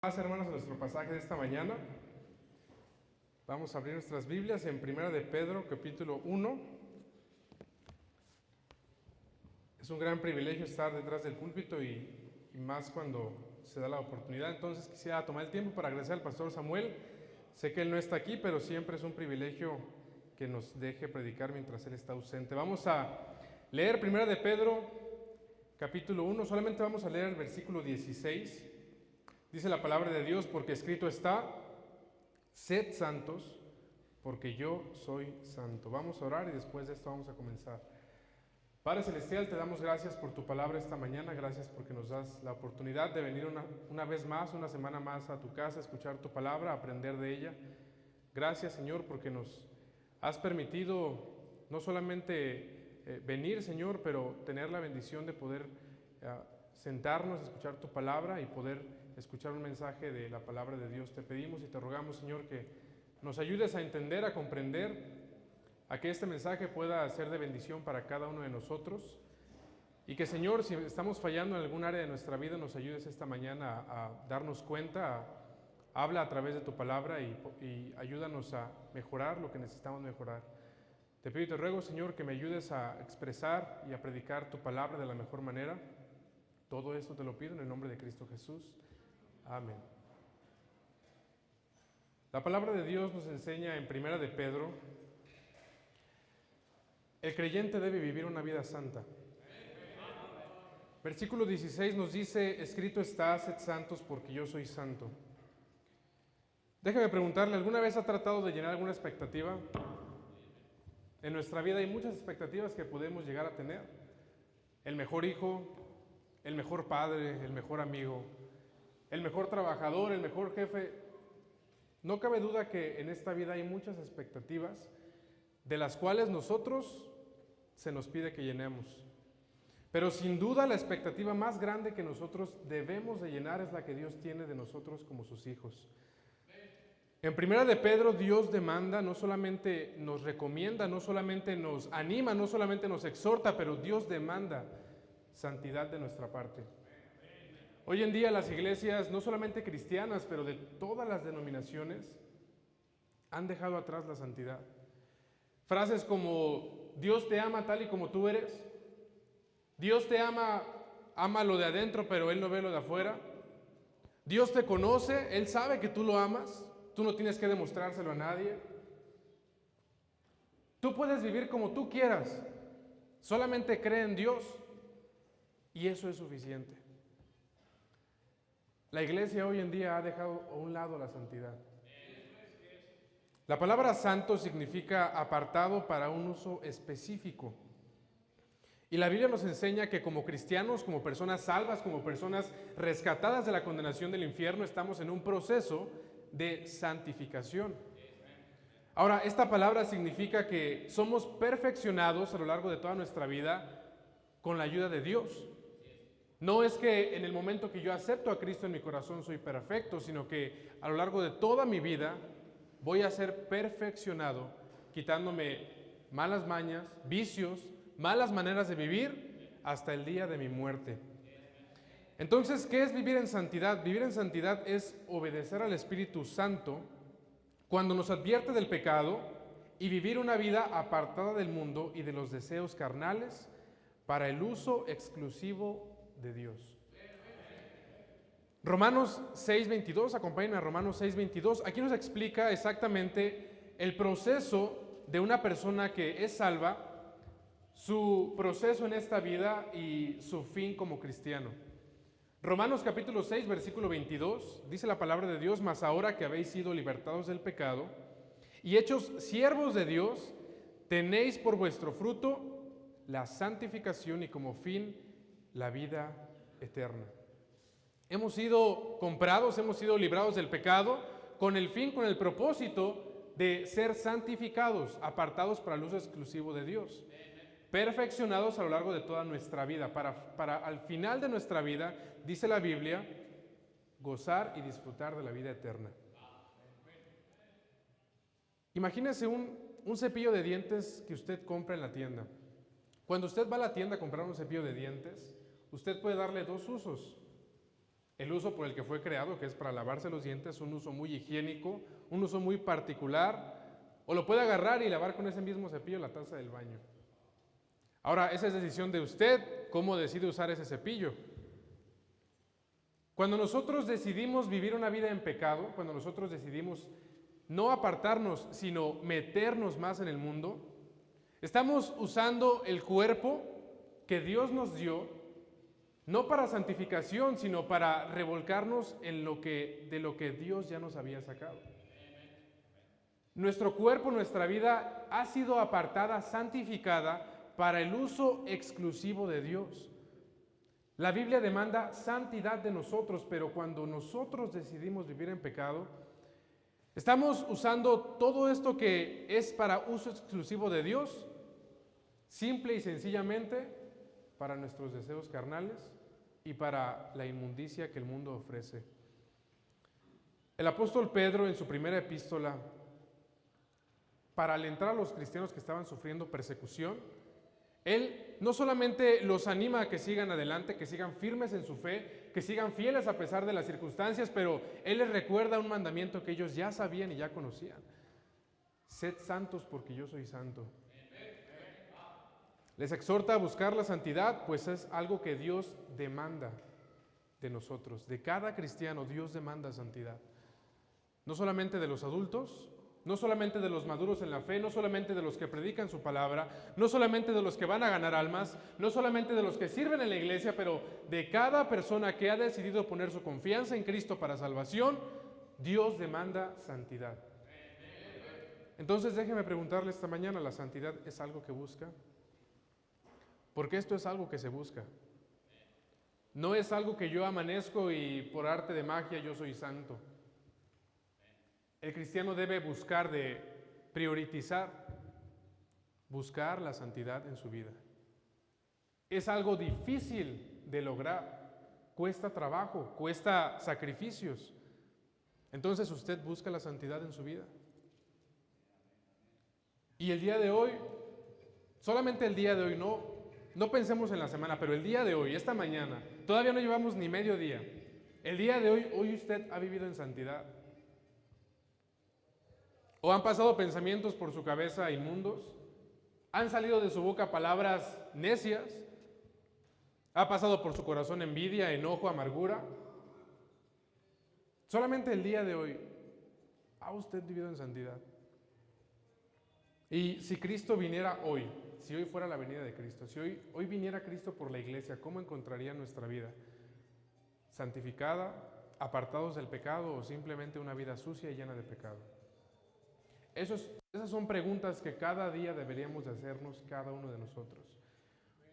Hermanos, a nuestro pasaje de esta mañana. Vamos a abrir nuestras Biblias en Primera de Pedro, capítulo 1. Es un gran privilegio estar detrás del púlpito y más cuando se da la oportunidad. Entonces quisiera tomar el tiempo para agradecer al pastor Samuel. Sé que él no está aquí, pero siempre es un privilegio que nos deje predicar mientras él está ausente. Vamos a leer Primera de Pedro, capítulo 1. Solamente vamos a leer el versículo 16. Dice la palabra de Dios: porque escrito está, sed santos, porque yo soy santo. Vamos a orar y después de esto vamos a comenzar. Padre Celestial, te damos gracias por tu palabra esta mañana. Gracias porque nos das la oportunidad de venir una vez más, una semana más a tu casa, a escuchar tu palabra, a aprender de ella. Gracias, Señor, porque nos has permitido no solamente venir, Señor, pero tener la bendición de poder sentarnos, escuchar tu palabra y poder escuchar un mensaje de la palabra de Dios. Te pedimos y te rogamos, Señor, que nos ayudes a entender, a comprender, a que este mensaje pueda ser de bendición para cada uno de nosotros y que, Señor, si estamos fallando en algún área de nuestra vida, nos ayudes esta mañana a darnos cuenta, habla a través de tu palabra y ayúdanos a mejorar lo que necesitamos mejorar. Te pido y te ruego, Señor, que me ayudes a expresar y a predicar tu palabra de la mejor manera. Todo esto te lo pido en el nombre de Cristo Jesús. Amén. La palabra de Dios nos enseña en Primera de Pedro: el creyente debe vivir una vida santa. Versículo 16 nos dice: escrito está, sed santos porque yo soy santo. Déjeme preguntarle, ¿alguna vez ha tratado de llenar alguna expectativa? En nuestra vida hay muchas expectativas que podemos llegar a tener. El mejor hijo, el mejor padre, el mejor amigo, el mejor trabajador, el mejor jefe. No cabe duda que en esta vida hay muchas expectativas de las cuales nosotros se nos pide que llenemos. Pero sin duda la expectativa más grande que nosotros debemos de llenar es la que Dios tiene de nosotros como sus hijos. En Primera de Pedro, Dios demanda, no solamente nos recomienda, no solamente nos anima, no solamente nos exhorta, pero Dios demanda santidad de nuestra parte. Hoy en día las iglesias, no solamente cristianas, pero de todas las denominaciones, han dejado atrás la santidad. Frases como: Dios te ama tal y como tú eres. Dios te ama, ama lo de adentro, pero Él no ve lo de afuera. Dios te conoce, Él sabe que tú lo amas. Tú no tienes que demostrárselo a nadie. Tú puedes vivir como tú quieras. Solamente cree en Dios y eso es suficiente. La iglesia hoy en día ha dejado a un lado la santidad. La palabra santo significa apartado para un uso específico. Y la Biblia nos enseña que como cristianos, como personas salvas, como personas rescatadas de la condenación del infierno, estamos en un proceso de santificación. Ahora, esta palabra significa que somos perfeccionados a lo largo de toda nuestra vida con la ayuda de Dios. No es que en el momento que yo acepto a Cristo en mi corazón soy perfecto, sino que a lo largo de toda mi vida voy a ser perfeccionado, quitándome malas mañas, vicios, malas maneras de vivir hasta el día de mi muerte. Entonces, ¿qué es vivir en santidad? Vivir en santidad es obedecer al Espíritu Santo cuando nos advierte del pecado y vivir una vida apartada del mundo y de los deseos carnales para el uso exclusivo de Dios. Romanos 6:22, acompáñenme a Romanos 6:22. Aquí nos explica exactamente el proceso de una persona que es salva, su proceso en esta vida y su fin como cristiano. Romanos capítulo 6, versículo 22, dice la palabra de Dios: mas ahora que habéis sido libertados del pecado y hechos siervos de Dios, tenéis por vuestro fruto la santificación y como fin la vida eterna. Hemos sido comprados, hemos sido librados del pecado con el fin, con el propósito de ser santificados, apartados para el uso exclusivo de Dios, perfeccionados a lo largo de toda nuestra vida, para al final de nuestra vida, dice la Biblia, gozar y disfrutar de la vida eterna. Imagínese un cepillo de dientes que usted compra en la tienda. Cuando usted va a la tienda a comprar un cepillo de dientes, usted puede darle dos usos. el uso por el que fue creado, que es para lavarse los dientes, un uso muy higiénico, un uso muy particular, o lo puede agarrar y lavar con ese mismo cepillo la taza del baño. Ahora, esa es decisión de usted, cómo decide usar ese cepillo. Cuando nosotros decidimos vivir una vida en pecado, cuando nosotros decidimos no apartarnos, sino meternos más en el mundo, estamos usando el cuerpo que Dios nos dio, no para santificación, sino para revolcarnos en de lo que Dios ya nos había sacado. Nuestro cuerpo, nuestra vida ha sido apartada, santificada para el uso exclusivo de Dios. La Biblia demanda santidad de nosotros, pero cuando nosotros decidimos vivir en pecado, estamos usando todo esto que es para uso exclusivo de Dios, simple y sencillamente para nuestros deseos carnales y para la inmundicia que el mundo ofrece. El apóstol Pedro, en su primera epístola, para alentar a los cristianos que estaban sufriendo persecución, él no solamente los anima a que sigan adelante, que sigan firmes en su fe, que sigan fieles a pesar de las circunstancias, pero él les recuerda un mandamiento que ellos ya sabían y ya conocían: sed santos porque yo soy santo. Les exhorta a buscar la santidad, pues es algo que Dios demanda de nosotros. De cada cristiano Dios demanda santidad. No solamente de los adultos, no solamente de los maduros en la fe, no solamente de los que predican su palabra, no solamente de los que van a ganar almas, no solamente de los que sirven en la iglesia, pero de cada persona que ha decidido poner su confianza en Cristo para salvación, Dios demanda santidad. Entonces déjeme preguntarle esta mañana, ¿la santidad es algo que busca? Porque esto es algo que se busca. No es algo que yo amanezco y por arte de magia yo soy santo. El cristiano debe buscar buscar la santidad en su vida. Es algo difícil de lograr, cuesta trabajo, cuesta sacrificios. Entonces usted busca la santidad en su vida. Y el día de hoy, solamente el día de hoy, no pensemos en la semana, pero el día de hoy, esta mañana, todavía no llevamos ni medio día. El día de hoy usted ha vivido en santidad. ¿O han pasado pensamientos por su cabeza inmundos? ¿Han salido de su boca palabras necias? ¿Ha pasado por su corazón envidia, enojo, amargura? Solamente el día de hoy, ¿ha usted vivido en santidad? Y si Cristo viniera hoy, si hoy fuera la venida de Cristo, si hoy viniera Cristo por la iglesia, ¿cómo encontraría nuestra vida? ¿Santificada, apartados del pecado o simplemente una vida sucia y llena de pecado? Esas son preguntas que cada día deberíamos de hacernos cada uno de nosotros.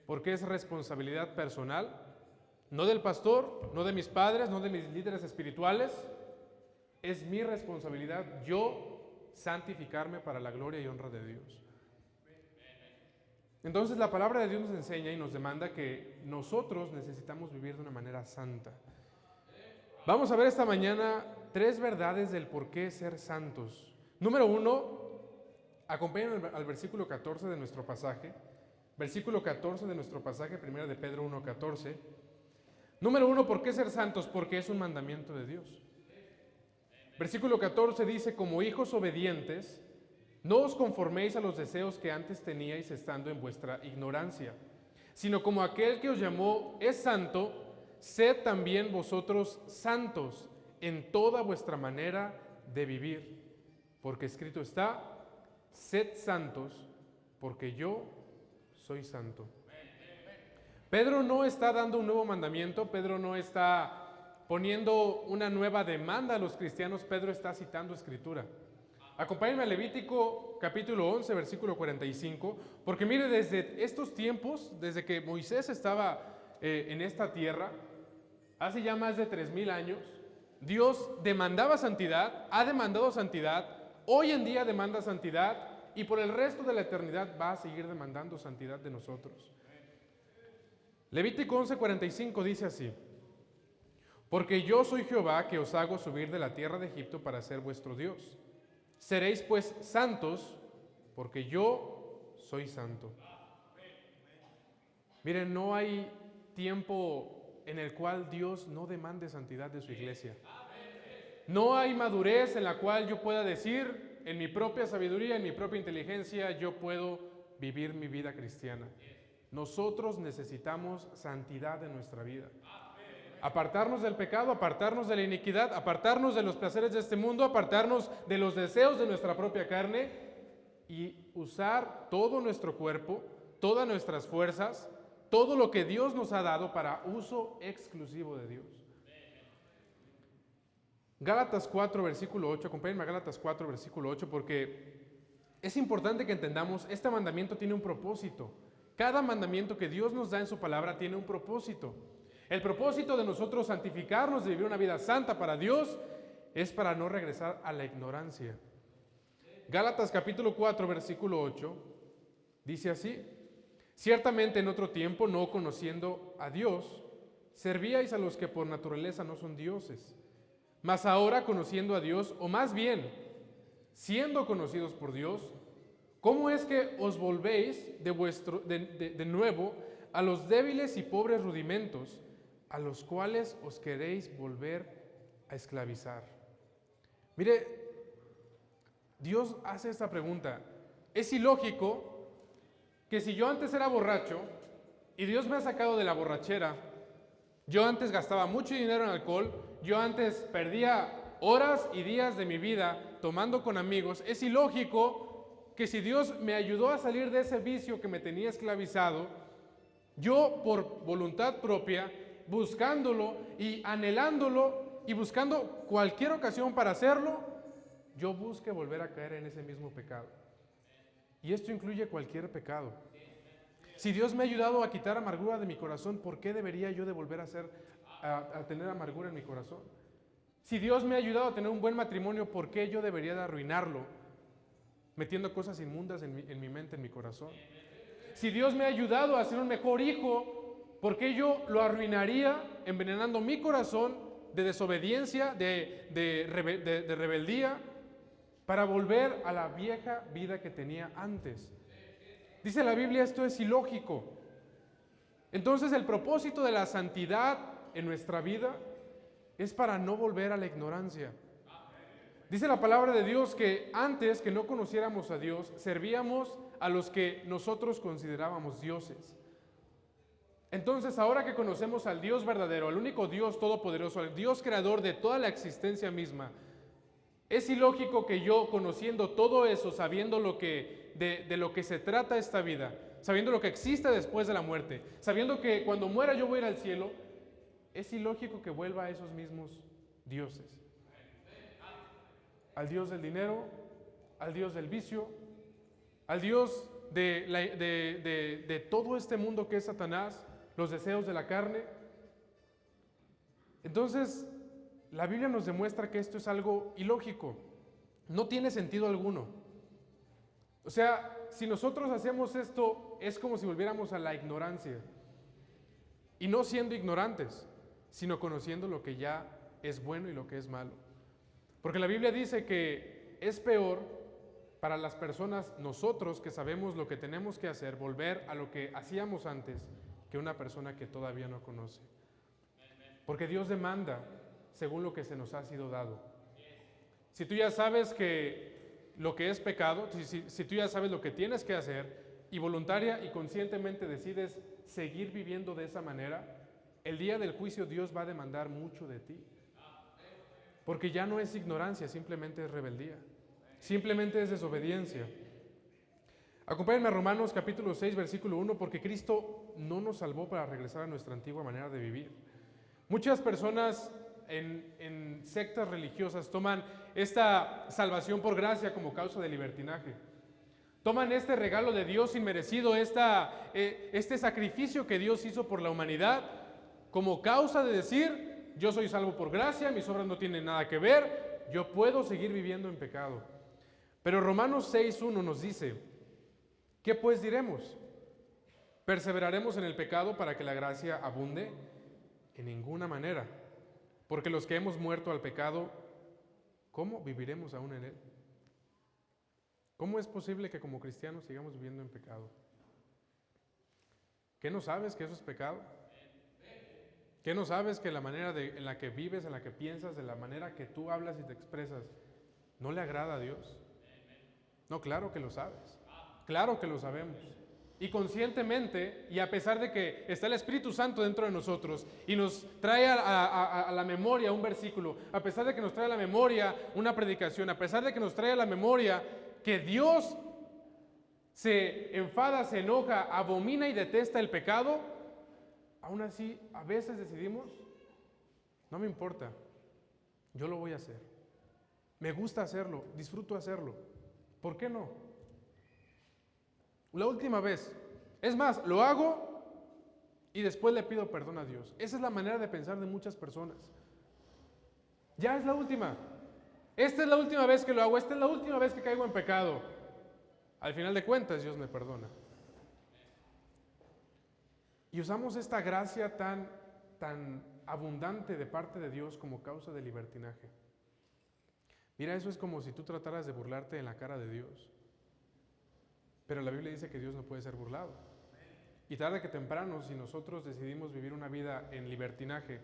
Porque es responsabilidad personal, no del pastor, no de mis padres, no de mis líderes espirituales. Es mi responsabilidad yo santificarme para la gloria y honra de Dios. Entonces la palabra de Dios nos enseña y nos demanda que nosotros necesitamos vivir de una manera santa. Vamos a ver esta mañana 3 verdades del por qué ser santos. Número 1, acompáñenme al versículo 14 de nuestro pasaje. Versículo 14 de nuestro pasaje, 1 de Pedro 1:14. Número 1, ¿por qué ser santos? Porque es un mandamiento de Dios. Versículo 14 dice: como hijos obedientes, no os conforméis a los deseos que antes teníais estando en vuestra ignorancia, sino como aquel que os llamó es santo, sed también vosotros santos en toda vuestra manera de vivir. Porque escrito está: sed santos, porque yo soy santo. Pedro no está dando un nuevo mandamiento, Pedro no está poniendo una nueva demanda a los cristianos, Pedro está citando escritura. Acompáñenme a Levítico capítulo 11, versículo 45, porque mire, desde estos tiempos, desde que Moisés estaba en esta tierra, hace ya más de 3000 años, Dios demandaba santidad, ha demandado santidad, hoy en día demanda santidad y por el resto de la eternidad va a seguir demandando santidad de nosotros. Levítico 11:45 dice así: porque yo soy Jehová que os hago subir de la tierra de Egipto para ser vuestro Dios. Seréis pues santos, porque yo soy santo. Miren, no hay tiempo en el cual Dios no demande santidad de su iglesia. No hay madurez en la cual yo pueda decir, en mi propia sabiduría, en mi propia inteligencia, yo puedo vivir mi vida cristiana. Nosotros necesitamos santidad en nuestra vida. Apartarnos del pecado, apartarnos de la iniquidad, apartarnos de los placeres de este mundo, apartarnos de los deseos de nuestra propia carne y usar todo nuestro cuerpo, todas nuestras fuerzas, todo lo que Dios nos ha dado para uso exclusivo de Dios. Gálatas 4, versículo 8, acompáñenme a Gálatas 4, versículo 8, porque es importante que entendamos, este mandamiento tiene un propósito. Cada mandamiento que Dios nos da en su palabra tiene un propósito. El propósito de nosotros santificarnos, de vivir una vida santa para Dios, es para no regresar a la ignorancia. Gálatas capítulo 4, versículo 8, dice así: ciertamente en otro tiempo, no conociendo a Dios, servíais a los que por naturaleza no son dioses. Mas ahora, conociendo a Dios, o más bien, siendo conocidos por Dios, ¿cómo es que os volvéis de nuevo a los débiles y pobres rudimentos, a los cuales os queréis volver a esclavizar? Mire, Dios hace esta pregunta. Es ilógico que si yo antes era borracho y Dios me ha sacado de la borrachera, yo antes gastaba mucho dinero en alcohol, yo antes perdía horas y días de mi vida tomando con amigos, es ilógico que si Dios me ayudó a salir de ese vicio que me tenía esclavizado, yo por voluntad propia, buscándolo y anhelándolo y buscando cualquier ocasión para hacerlo, yo busque volver a caer en ese mismo pecado. Y esto incluye cualquier pecado. Si Dios me ha ayudado a quitar amargura de mi corazón, ¿por qué debería yo de volver a tener amargura en mi corazón? Si Dios me ha ayudado a tener un buen matrimonio, ¿por qué yo debería de arruinarlo metiendo cosas inmundas en mi mente, en mi corazón? Si Dios me ha ayudado a ser un mejor hijo, ¿por qué yo lo arruinaría envenenando mi corazón de desobediencia, de rebeldía, para volver a la vieja vida que tenía antes? Dice la Biblia, esto es ilógico. Entonces el propósito de la santidad en nuestra vida es para no volver a la ignorancia. Dice la palabra de Dios que antes que no conociéramos a Dios, servíamos a los que nosotros considerábamos dioses. Entonces, ahora que conocemos al Dios verdadero, al único Dios todopoderoso, al Dios creador de toda la existencia misma, es ilógico que yo, conociendo todo eso, sabiendo de lo que se trata esta vida, sabiendo lo que existe después de la muerte, sabiendo que cuando muera yo voy a ir al cielo, es ilógico que vuelva a esos mismos dioses. Al Dios del dinero, al Dios del vicio, al Dios de todo este mundo que es Satanás, los deseos de la carne. Entonces, la Biblia nos demuestra que esto es algo ilógico, no tiene sentido alguno. O sea, si nosotros hacemos esto, es como si volviéramos a la ignorancia. Y no siendo ignorantes, sino conociendo lo que ya es bueno y lo que es malo. Porque la Biblia dice que es peor para las personas, nosotros que sabemos lo que tenemos que hacer, volver a lo que hacíamos antes, que una persona que todavía no conoce. Porque Dios demanda según lo que se nos ha sido dado. Si tú ya sabes que lo que es pecado, si tú ya sabes lo que tienes que hacer y voluntaria y conscientemente decides seguir viviendo de esa manera, el día del juicio Dios va a demandar mucho de ti. Porque ya no es ignorancia, simplemente es rebeldía. Simplemente es desobediencia. Acompáñenme a Romanos capítulo 6, versículo 1, porque Cristo no nos salvó para regresar a nuestra antigua manera de vivir. Muchas personas en sectas religiosas toman esta salvación por gracia como causa de libertinaje. Toman este regalo de Dios inmerecido, este sacrificio que Dios hizo por la humanidad, como causa de decir, yo soy salvo por gracia, mis obras no tienen nada que ver, yo puedo seguir viviendo en pecado. Pero Romanos 6:1 nos dice, ¿qué pues diremos? ¿Perseveraremos en el pecado para que la gracia abunde? En ninguna manera, porque los que hemos muerto al pecado, ¿cómo viviremos aún en él? ¿Cómo es posible que como cristianos sigamos viviendo en pecado? ¿Qué no sabes que eso es pecado? ¿Qué no sabes que la manera en la que vives, en la que piensas, de la manera que tú hablas y te expresas, no le agrada a Dios? No, claro que lo sabes. Claro que lo sabemos. Y conscientemente, y a pesar de que está el Espíritu Santo dentro de nosotros y nos trae a la memoria un versículo, a pesar de que nos trae a la memoria una predicación, a pesar de que nos trae a la memoria que Dios se enfada, se enoja, abomina y detesta el pecado, aún así a veces decidimos, no me importa, yo lo voy a hacer. Me gusta hacerlo, disfruto hacerlo. ¿Por qué no? La última vez. Es más, lo hago y después le pido perdón a Dios. Esa es la manera de pensar de muchas personas. Ya es la última. Esta es la última vez que lo hago. Esta es la última vez que caigo en pecado. Al final de cuentas, Dios me perdona. Y usamos esta gracia tan abundante de parte de Dios como causa de libertinaje. Mira, eso es como si tú trataras de burlarte en la cara de Dios. Pero la Biblia dice que Dios no puede ser burlado. Y tarde que temprano, si nosotros decidimos vivir una vida en libertinaje,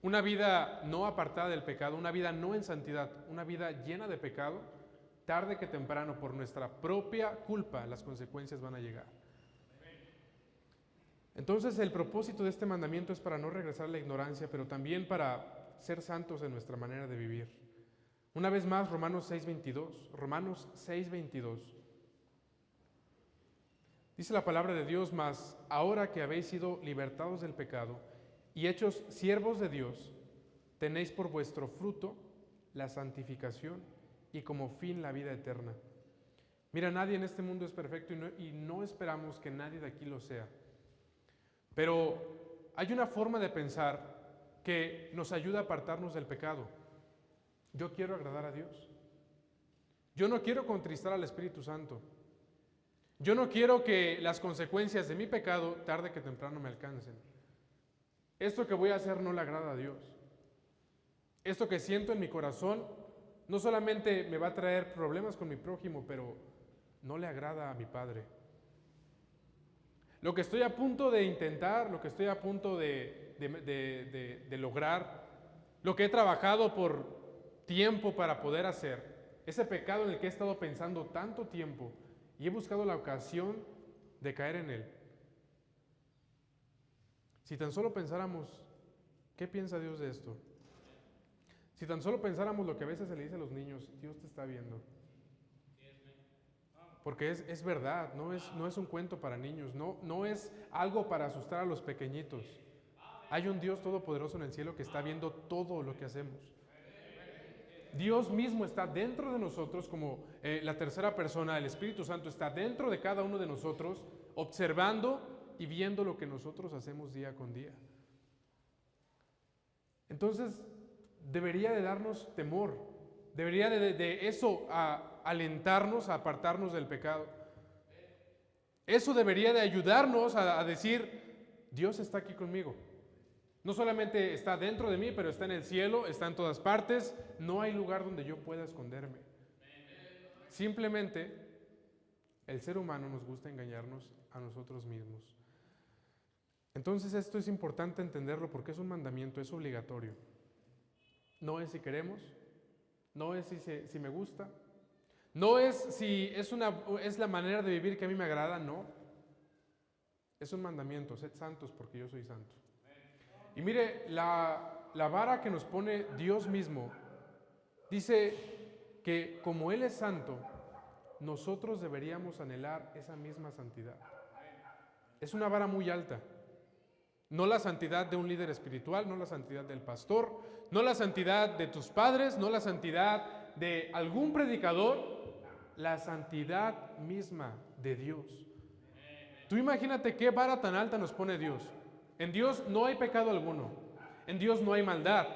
una vida no apartada del pecado, una vida no en santidad, una vida llena de pecado, tarde que temprano, por nuestra propia culpa, las consecuencias van a llegar. Entonces, el propósito de este mandamiento es para no regresar a la ignorancia, pero también para ser santos en nuestra manera de vivir. Una vez más, Romanos 6:22. Dice la palabra de Dios: mas ahora que habéis sido libertados del pecado y hechos siervos de Dios, tenéis por vuestro fruto la santificación y como fin la vida eterna. Mira, nadie en este mundo es perfecto y no esperamos que nadie de aquí lo sea. Pero hay una forma de pensar que nos ayuda a apartarnos del pecado. Yo quiero agradar a Dios. Yo no quiero contristar al Espíritu Santo. Yo no quiero que las consecuencias de mi pecado tarde que temprano me alcancen. Esto que voy a hacer no le agrada a Dios. Esto que siento en mi corazón no solamente me va a traer problemas con mi prójimo, pero no le agrada a mi Padre. Lo que estoy a punto de intentar, lo que estoy a punto de lograr, lo que he trabajado por tiempo para poder hacer, ese pecado en el que he estado pensando tanto tiempo y he buscado la ocasión de caer en él. Si tan solo pensáramos, ¿qué piensa Dios de esto? Si tan solo pensáramos lo que a veces se le dice a los niños: Dios te está viendo. Porque es verdad, no es un cuento para niños, no es algo para asustar a los pequeñitos. Hay un Dios todopoderoso en el cielo que está viendo todo lo que hacemos. Dios mismo está dentro de nosotros como la tercera persona, el Espíritu Santo está dentro de cada uno de nosotros, observando y viendo lo que nosotros hacemos día con día. Entonces, debería de darnos temor, debería de eso alentarnos a apartarnos del pecado. Eso debería de ayudarnos a decir: Dios está aquí conmigo. No solamente está dentro de mí, pero está en el cielo, está en todas partes. No hay lugar donde yo pueda esconderme. Simplemente, el ser humano nos gusta engañarnos a nosotros mismos. Entonces esto es importante entenderlo porque es un mandamiento, es obligatorio. No es si queremos, no es si me gusta, no es si es la manera de vivir que a mí me agrada, no. Es un mandamiento: sed santos porque yo soy santo. Y mire, la vara que nos pone Dios mismo dice que como Él es santo, nosotros deberíamos anhelar esa misma santidad. Es una vara muy alta. No la santidad de un líder espiritual, no la santidad del pastor, no la santidad de tus padres, no la santidad de algún predicador, la santidad misma de Dios. Tú imagínate qué vara tan alta nos pone Dios. En Dios no hay pecado alguno, en Dios no hay maldad,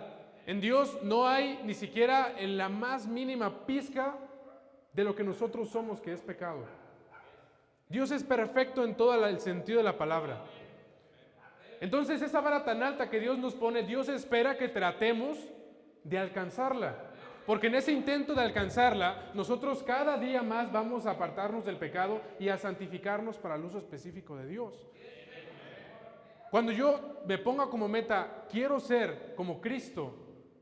en Dios no hay ni siquiera en la más mínima pizca de lo que nosotros somos, que es pecado. Dios es perfecto en todo el sentido de la palabra. Entonces esa vara tan alta que Dios nos pone, Dios espera que tratemos de alcanzarla, porque en ese intento de alcanzarla, nosotros cada día más vamos a apartarnos del pecado y a santificarnos para el uso específico de Dios. Cuando yo me ponga como meta, quiero ser como Cristo,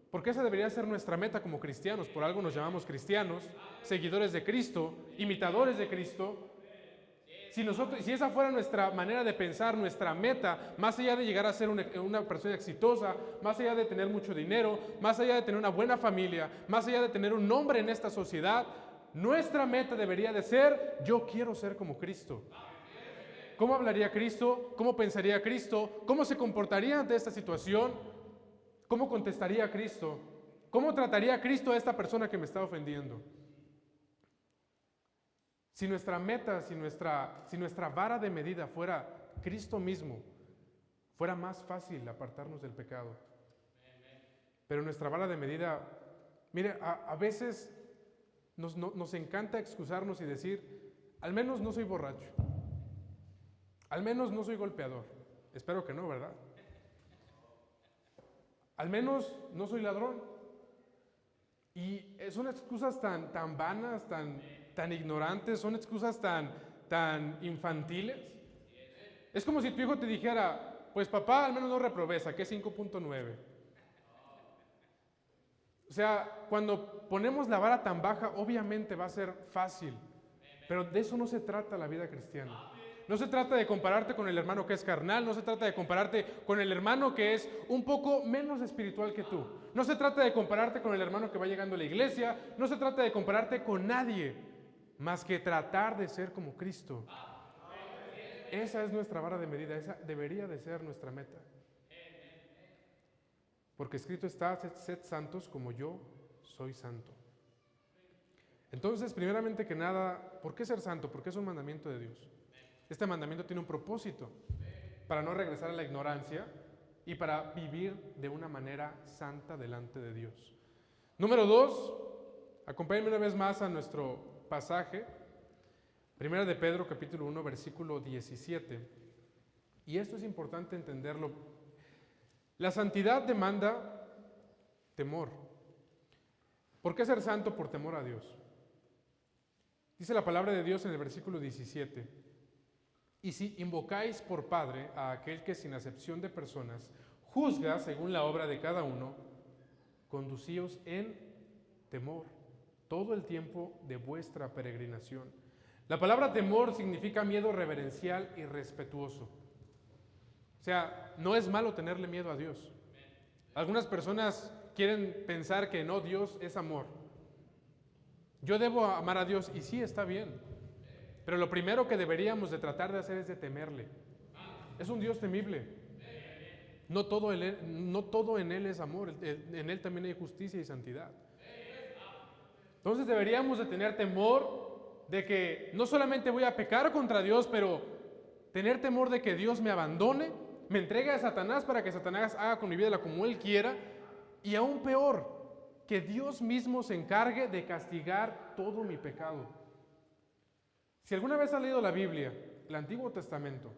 porque esa debería ser nuestra meta como cristianos, por algo nos llamamos cristianos, seguidores de Cristo, imitadores de Cristo. Si esa fuera nuestra manera de pensar, nuestra meta, más allá de llegar a ser una persona exitosa, más allá de tener mucho dinero, más allá de tener una buena familia, más allá de tener un nombre en esta sociedad, nuestra meta debería de ser, yo quiero ser como Cristo. ¿Cómo hablaría Cristo? ¿Cómo pensaría Cristo? ¿Cómo se comportaría ante esta situación? ¿Cómo contestaría Cristo? ¿Cómo trataría Cristo a esta persona que me está ofendiendo? Si nuestra meta, si nuestra vara de medida fuera Cristo mismo, fuera más fácil apartarnos del pecado. Pero nuestra vara de medida, mire, a veces nos encanta excusarnos y decir, al menos no soy borracho, al menos no soy golpeador. Espero que no, ¿verdad? Al menos no soy ladrón. Y son excusas tan vanas, tan ignorantes, son excusas tan infantiles. Es como si tu hijo te dijera, pues papá, al menos no reprobé, saqué 5.9. O sea, cuando ponemos la vara tan baja, obviamente va a ser fácil, pero de eso no se trata la vida cristiana. No se trata de compararte con el hermano que es carnal, no se trata de compararte con el hermano que es un poco menos espiritual que tú. No se trata de compararte con el hermano que va llegando a la iglesia, no se trata de compararte con nadie, más que tratar de ser como Cristo. Esa es nuestra vara de medida, esa debería de ser nuestra meta. Porque escrito está, sed santos como yo soy santo. Entonces, primeramente que nada, ¿por qué ser santo? Porque es un mandamiento de Dios. Este mandamiento tiene un propósito, para no regresar a la ignorancia y para vivir de una manera santa delante de Dios. Número 2, acompáñenme una vez más a nuestro pasaje, Primera de Pedro, capítulo 1, versículo 17. Y esto es importante entenderlo. La santidad demanda temor. ¿Por qué ser santo? Por temor a Dios. Dice la palabra de Dios en el versículo 17. Y si invocáis por Padre a aquel que sin acepción de personas juzga según la obra de cada uno, conducíos en temor todo el tiempo de vuestra peregrinación. La palabra temor significa miedo reverencial y respetuoso. O sea, no es malo tenerle miedo a Dios. Algunas personas quieren pensar que no, Dios es amor. Yo debo amar a Dios y sí, está bien. Pero lo primero que deberíamos de tratar de hacer es de temerle. Es un Dios temible. No todo en Él es amor, en Él también hay justicia y santidad. Entonces deberíamos de tener temor de que no solamente voy a pecar contra Dios, pero tener temor de que Dios me abandone, me entregue a Satanás para que Satanás haga con mi vida como Él quiera, y aún peor, que Dios mismo se encargue de castigar todo mi pecado. Si alguna vez has leído la Biblia, el Antiguo Testamento,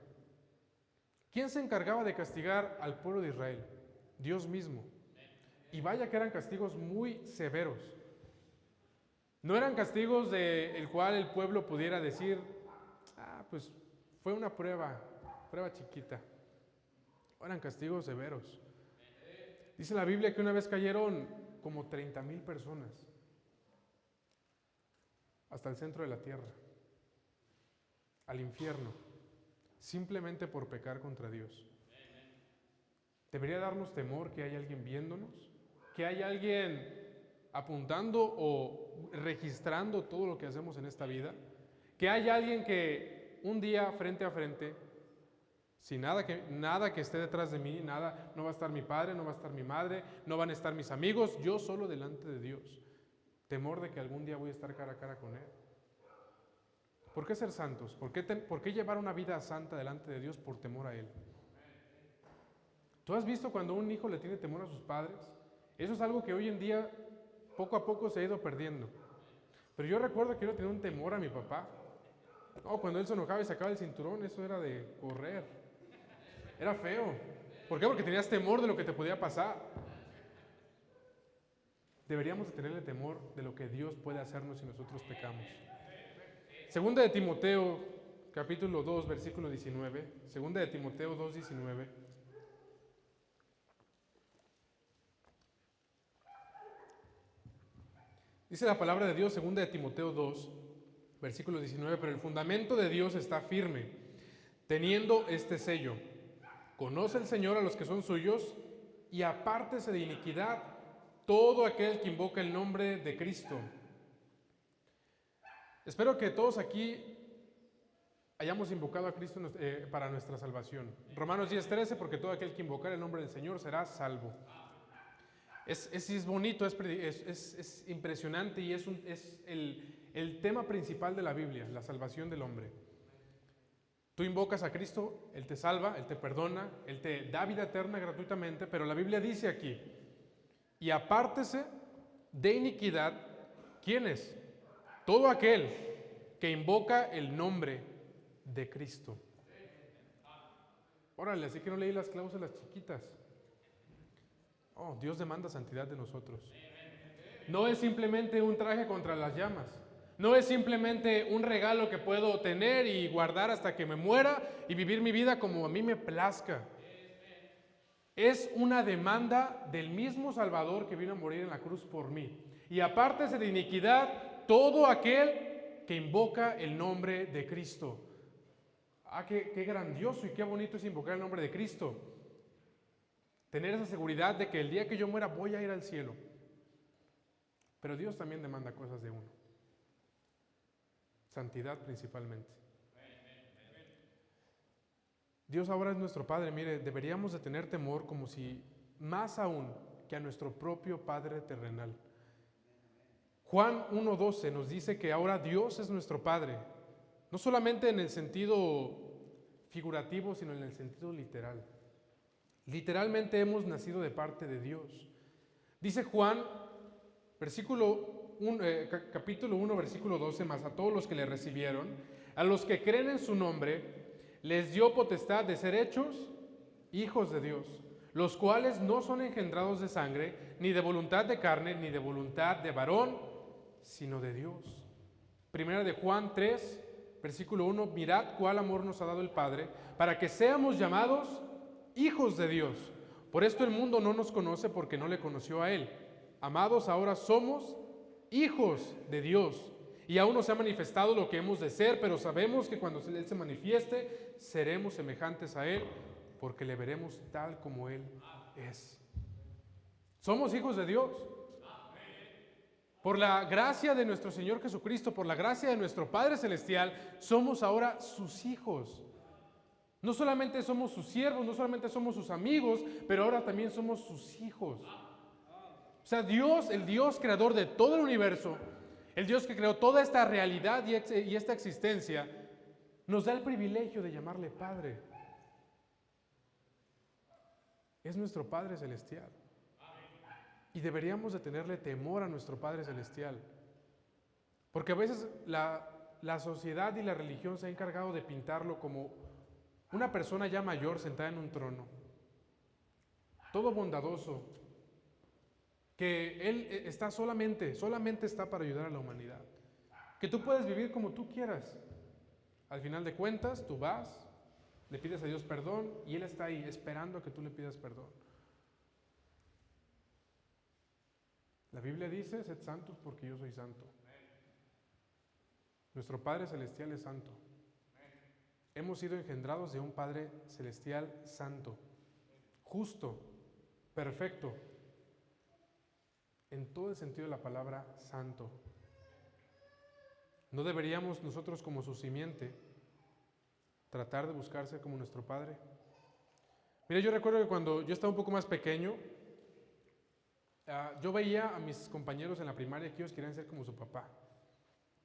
¿quién se encargaba de castigar al pueblo de Israel? Dios mismo. Y vaya que eran castigos muy severos. No eran castigos del cual el pueblo pudiera decir, pues fue una prueba chiquita. Eran castigos severos. Dice la Biblia que una vez cayeron como 30,000 personas hasta el centro de la tierra, al infierno, simplemente por pecar contra Dios. Debería darnos temor que haya alguien viéndonos, que haya alguien apuntando o registrando todo lo que hacemos en esta vida, que haya alguien que un día frente a frente, sin nada que esté detrás de mí, nada, no va a estar mi padre, no va a estar mi madre, no van a estar mis amigos, yo solo delante de Dios. Temor de que algún día voy a estar cara a cara con Él. ¿Por qué ser santos? ¿Por qué llevar una vida santa delante de Dios por temor a Él? ¿Tú has visto cuando un hijo le tiene temor a sus padres? Eso es algo que hoy en día poco a poco se ha ido perdiendo. Pero yo recuerdo que yo tenía un temor a mi papá. Cuando él se enojaba y sacaba el cinturón, eso era de correr. Era feo. ¿Por qué? Porque tenías temor de lo que te podía pasar. Deberíamos tenerle temor de lo que Dios puede hacernos si nosotros pecamos. Segunda de Timoteo, capítulo 2, versículo 19. Segunda de Timoteo 2, 19. Dice la palabra de Dios, segunda de Timoteo 2, versículo 19, pero el fundamento de Dios está firme, teniendo este sello. Conoce el Señor a los que son suyos, y apártese de iniquidad todo aquel que invoca el nombre de Cristo. Espero que todos aquí hayamos invocado a Cristo para nuestra salvación. Romanos 10:13, porque todo aquel que invocar el nombre del Señor será salvo. Es bonito, es impresionante y es el tema principal de la Biblia, la salvación del hombre. Tú invocas a Cristo, Él te salva, Él te perdona, Él te da vida eterna gratuitamente, pero la Biblia dice aquí, y apártese de iniquidad, ¿quién es? Todo aquel que invoca el nombre de Cristo. Órale, así que no leí las cláusulas chiquitas. Oh, Dios demanda santidad de nosotros. No es simplemente un traje contra las llamas. No es simplemente un regalo que puedo tener y guardar hasta que me muera y vivir mi vida como a mí me plazca. Es una demanda del mismo Salvador que vino a morir en la cruz por mí. Y apártese de iniquidad todo aquel que invoca el nombre de Cristo. Qué grandioso y qué bonito es invocar el nombre de Cristo. Tener esa seguridad de que el día que yo muera voy a ir al cielo. Pero Dios también demanda cosas de uno. Santidad principalmente. Dios ahora es nuestro Padre. Mire, deberíamos de tener temor como si más aún que a nuestro propio Padre terrenal. Juan 1:12 nos dice que ahora Dios es nuestro Padre. No solamente en el sentido figurativo, sino en el sentido literal. Literalmente hemos nacido de parte de Dios. Dice Juan, capítulo 1, versículo 12, mas a todos los que le recibieron, a los que creen en su nombre, les dio potestad de ser hechos hijos de Dios, los cuales no son engendrados de sangre, ni de voluntad de carne, ni de voluntad de varón, sino de Dios. Primera de Juan 3, versículo 1, mirad cuál amor nos ha dado el Padre, para que seamos llamados hijos de Dios. Por esto el mundo no nos conoce porque no le conoció a Él. Amados, ahora somos hijos de Dios y aún no se ha manifestado lo que hemos de ser, pero sabemos que cuando Él se manifieste, seremos semejantes a Él porque le veremos tal como Él es. Somos hijos de Dios. Por la gracia de nuestro Señor Jesucristo, por la gracia de nuestro Padre Celestial, somos ahora sus hijos. No solamente somos sus siervos, no solamente somos sus amigos, pero ahora también somos sus hijos. O sea, Dios, el Dios creador de todo el universo, el Dios que creó toda esta realidad y esta existencia, nos da el privilegio de llamarle Padre. Es nuestro Padre Celestial. Y deberíamos de tenerle temor a nuestro Padre Celestial. Porque a veces la sociedad y la religión se ha encargado de pintarlo como una persona ya mayor sentada en un trono, todo bondadoso, que Él está solamente está para ayudar a la humanidad, que tú puedes vivir como tú quieras. Al final de cuentas, tú vas, le pides a Dios perdón y Él está ahí esperando a que tú le pidas perdón. La Biblia dice, sed santos porque yo soy santo. Nuestro Padre Celestial es santo. Hemos sido engendrados de un Padre Celestial santo, justo, perfecto, en todo el sentido de la palabra santo. ¿No deberíamos nosotros como su simiente tratar de buscar ser como nuestro Padre? Mira, yo recuerdo que cuando yo estaba un poco más pequeño, yo veía a mis compañeros en la primaria que ellos querían ser como su papá.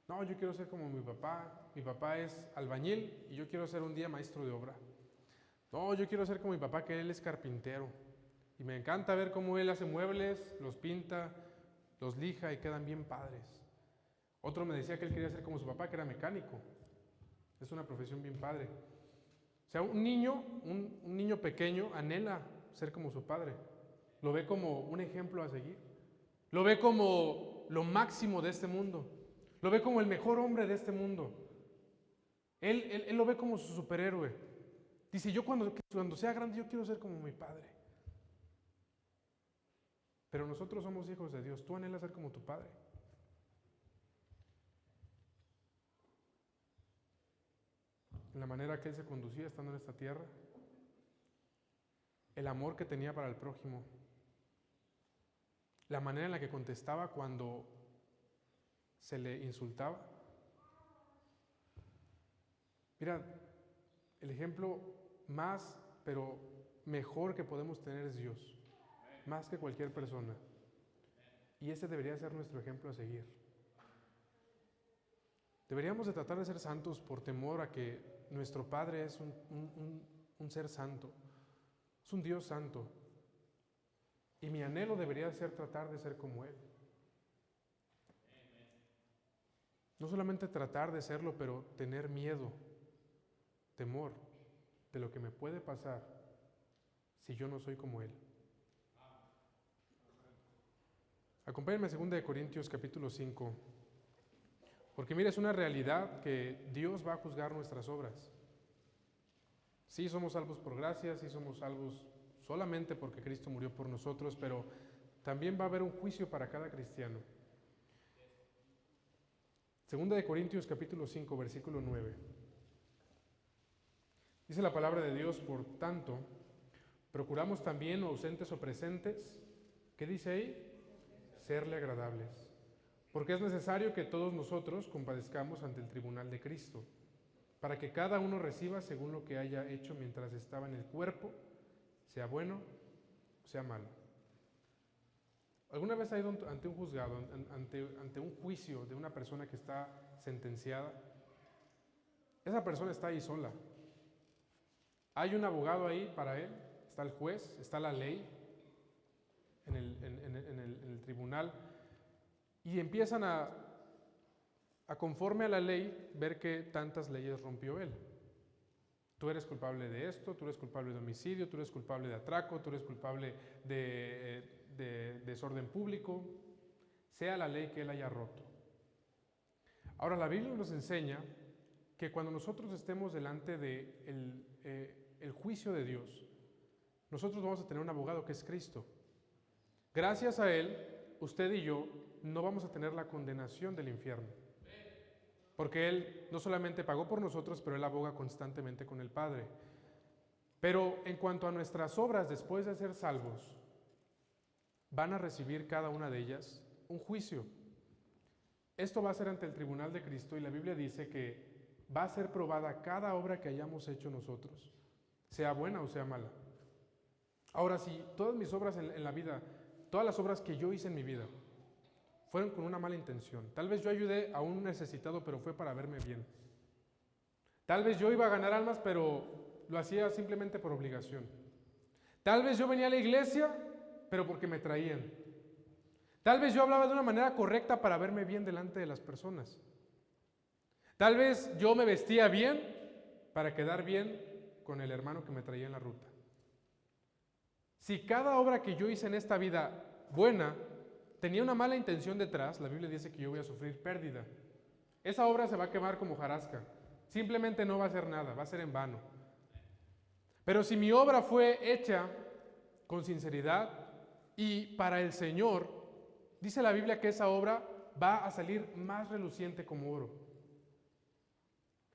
No, yo quiero ser como mi papá es albañil y yo quiero ser un día maestro de obra. No, yo quiero ser como mi papá, que él es carpintero. Y me encanta ver cómo él hace muebles, los pinta, los lija y quedan bien padres. Otro me decía que él quería ser como su papá, que era mecánico. Es una profesión bien padre. O sea, un niño pequeño anhela ser como su padre. Lo ve como un ejemplo a seguir. Lo ve como lo máximo de este mundo. Lo ve como el mejor hombre de este mundo. Él lo ve como su superhéroe. Dice, yo cuando sea grande yo quiero ser como mi padre. Pero nosotros somos hijos de Dios. Tú anhelas ser como tu padre. En la manera que Él se conducía estando en esta tierra. El amor que tenía para el prójimo. La manera en la que contestaba cuando se le insultaba. Mira, el ejemplo más, pero mejor que podemos tener es Dios, más que cualquier persona. Y ese debería ser nuestro ejemplo a seguir. Deberíamos de tratar de ser santos por temor a que nuestro Padre es un ser santo, es un Dios santo. Y mi anhelo debería ser tratar de ser como Él. No solamente tratar de serlo, pero tener miedo, temor de lo que me puede pasar si yo no soy como Él. Acompáñenme a 2 Corintios capítulo 5, porque mira, es una realidad que Dios va a juzgar nuestras obras. Sí somos salvos por gracia, sí somos salvos solamente porque Cristo murió por nosotros, pero también va a haber un juicio para cada cristiano. 2 Corintios capítulo 5, versículo 9. Dice la palabra de Dios, por tanto, procuramos también, ausentes o presentes, ¿qué dice ahí? Serle agradables. Porque es necesario que todos nosotros compadezcamos ante el tribunal de Cristo, para que cada uno reciba según lo que haya hecho mientras estaba en el cuerpo, sea bueno o sea malo. ¿Alguna vez ha ido ante un juzgado, ante un juicio de una persona que está sentenciada? Esa persona está ahí sola. Hay un abogado ahí para él, está el juez, está la ley en el tribunal, y empiezan a conforme a la ley ver qué tantas leyes rompió él. Tú eres culpable de esto, tú eres culpable de homicidio, tú eres culpable de atraco, tú eres culpable de desorden público, sea la ley que él haya roto. Ahora, la Biblia nos enseña que cuando nosotros estemos delante de el juicio de Dios, nosotros vamos a tener un abogado que es Cristo. Gracias a Él, usted y yo no vamos a tener la condenación del infierno. Porque Él no solamente pagó por nosotros, pero Él aboga constantemente con el Padre. Pero en cuanto a nuestras obras después de ser salvos, van a recibir cada una de ellas un juicio. Esto va a ser ante el tribunal de Cristo y la Biblia dice que va a ser probada cada obra que hayamos hecho nosotros, sea buena o sea mala. Ahora, si todas mis obras en la vida, todas las obras que yo hice en mi vida, fueron con una mala intención. Tal vez yo ayudé a un necesitado, pero fue para verme bien. Tal vez yo iba a ganar almas, pero lo hacía simplemente por obligación. Tal vez yo venía a la iglesia, pero porque me traían. Tal vez yo hablaba de una manera correcta para verme bien delante de las personas. Tal vez yo me vestía bien para quedar bien con el hermano que me traía en la ruta. Si cada obra que yo hice en esta vida buena tenía una mala intención detrás, la Biblia dice que yo voy a sufrir pérdida. Esa obra se va a quemar como hojarasca. Simplemente no va a hacer nada, va a ser en vano. Pero si mi obra fue hecha con sinceridad y para el Señor, dice la Biblia que esa obra va a salir más reluciente como oro.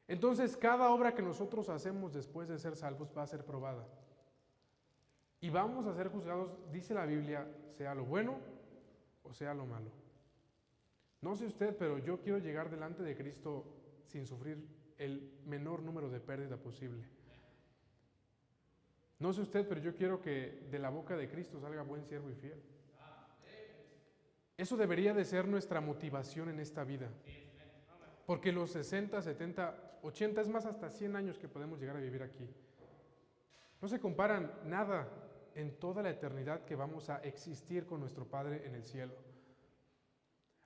Entonces, cada obra que nosotros hacemos después de ser salvos va a ser probada. Y vamos a ser juzgados, dice la Biblia, sea lo bueno o sea lo malo. No sé usted, pero yo quiero llegar delante de Cristo sin sufrir el menor número de pérdida posible. No sé usted, pero yo quiero que de la boca de Cristo salga buen siervo y fiel. Eso debería de ser nuestra motivación en esta vida. Porque los 60, 70, 80, es más, hasta 100 años que podemos llegar a vivir aquí, no se comparan nada en toda la eternidad que vamos a existir con nuestro Padre en el cielo.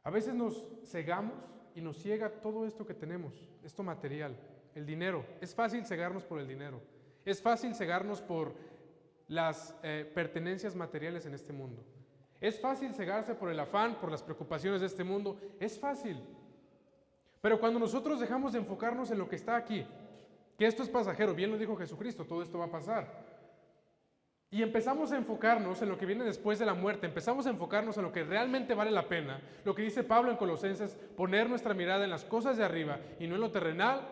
A veces nos cegamos y nos ciega todo esto que tenemos, esto material, el dinero. Es fácil cegarnos por el dinero. Es fácil cegarnos por las pertenencias materiales en este mundo. Es fácil cegarse por el afán, por las preocupaciones de este mundo. Es fácil. Pero cuando nosotros dejamos de enfocarnos en lo que está aquí, que esto es pasajero, bien lo dijo Jesucristo, todo esto va a pasar. Y empezamos a enfocarnos en lo que viene después de la muerte, empezamos a enfocarnos en lo que realmente vale la pena, lo que dice Pablo en Colosenses, poner nuestra mirada en las cosas de arriba y no en lo terrenal,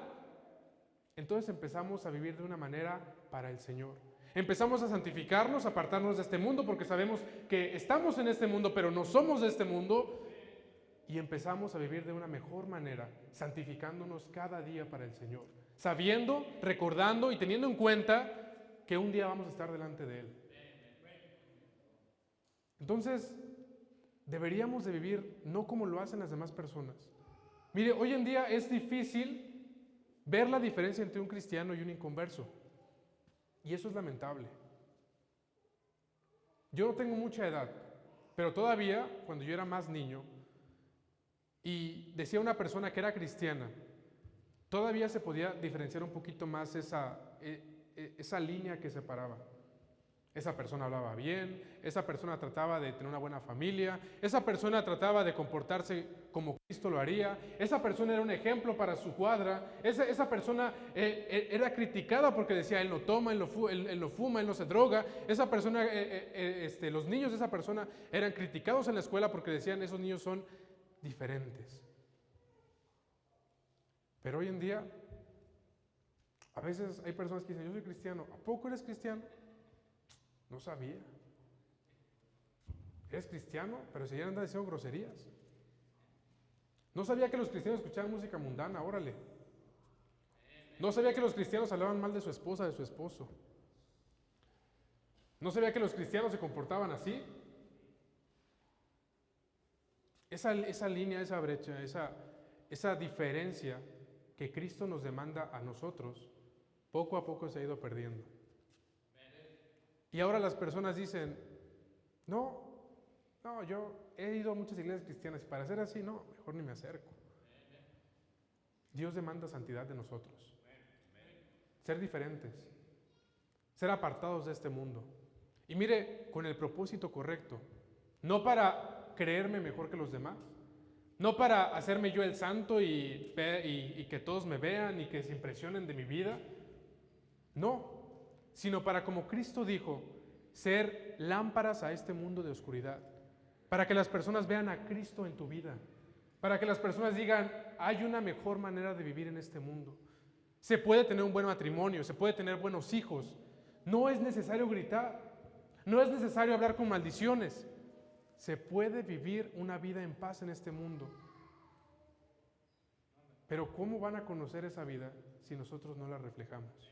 entonces empezamos a vivir de una manera para el Señor. Empezamos a santificarnos, a apartarnos de este mundo, porque sabemos que estamos en este mundo, pero no somos de este mundo, y empezamos a vivir de una mejor manera, santificándonos cada día para el Señor, sabiendo, recordando y teniendo en cuenta que un día vamos a estar delante de Él. Entonces, deberíamos de vivir no como lo hacen las demás personas. Mire, hoy en día es difícil ver la diferencia entre un cristiano y un inconverso. Y eso es lamentable. Yo no tengo mucha edad, pero todavía, cuando yo era más niño, y decía una persona que era cristiana, todavía se podía diferenciar un poquito más esa línea que separaba. Esa persona hablaba bien, esa persona trataba de tener una buena familia, esa persona trataba de comportarse como Cristo lo haría, esa persona era un ejemplo para su cuadra, esa persona era criticada porque decía, él no toma, él no fuma, él no se droga, esa persona, los niños de esa persona eran criticados en la escuela porque decían, esos niños son diferentes. Pero hoy en día, a veces hay personas que dicen, yo soy cristiano. ¿A poco eres cristiano? No sabía. Eres cristiano, pero se andan diciendo groserías. No sabía que los cristianos escuchaban música mundana, órale. No sabía que los cristianos hablaban mal de su esposa, de su esposo. No sabía que los cristianos se comportaban así. Esa línea, esa brecha, esa diferencia que Cristo nos demanda a nosotros, poco a poco se ha ido perdiendo. Y ahora las personas dicen, no, yo he ido a muchas iglesias cristianas y para ser así, no, mejor ni me acerco. Dios demanda santidad de nosotros. Ser diferentes, ser apartados de este mundo. Y mire, con el propósito correcto, no para creerme mejor que los demás, no para hacerme yo el santo y que todos me vean y que se impresionen de mi vida, no, sino para, como Cristo dijo, ser lámparas a este mundo de oscuridad, para que las personas vean a Cristo en tu vida, para que las personas digan, hay una mejor manera de vivir en este mundo. Se puede tener un buen matrimonio, se puede tener buenos hijos, no es necesario gritar, no es necesario hablar con maldiciones. Se puede vivir una vida en paz en este mundo. Pero ¿cómo van a conocer esa vida si nosotros no la reflejamos?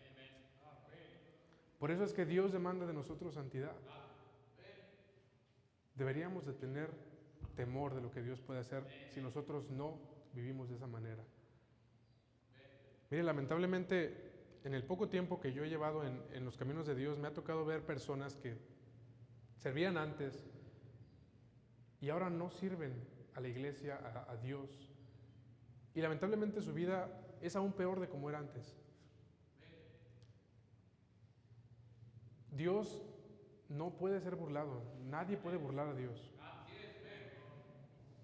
Por eso es que Dios demanda de nosotros santidad. Deberíamos de tener temor de lo que Dios puede hacer si nosotros no vivimos de esa manera. Mire, lamentablemente, en el poco tiempo que yo he llevado en los caminos de Dios, me ha tocado ver personas que servían antes y ahora no sirven a la iglesia, a Dios. Y lamentablemente su vida es aún peor de como era antes. Dios no puede ser burlado, nadie puede burlar a Dios.